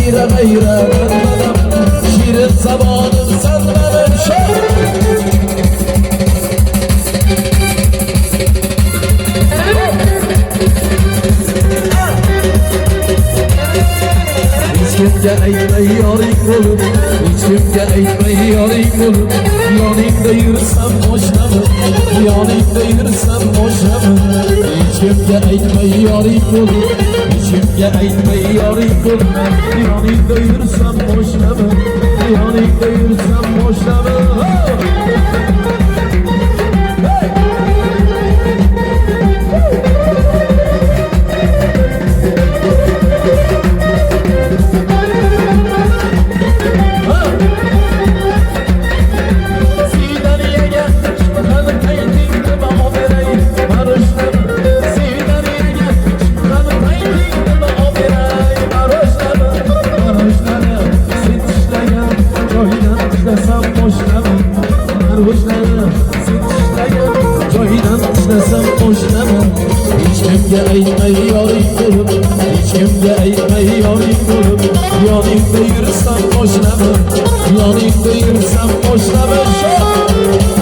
g'ayra g'ayra shirin zabonim san benim Kimga aytmay yoring bo'lib, hech kimga aytmay yoring bo'lib, yoningda yursam boshlamim, yoningda yursam boshlamim. Hech kimga aytmay yoring bo'lib, hech kimga aytmay yoring bo'lib, yoningda yursam boshlamim, yoningda yursam boshlamim. Hech kimga aytmay yoring bo'lib, hech kimga aytmay yoring bo'lib, yoningda yursam boshlamim, yoningda yursam boshlamim.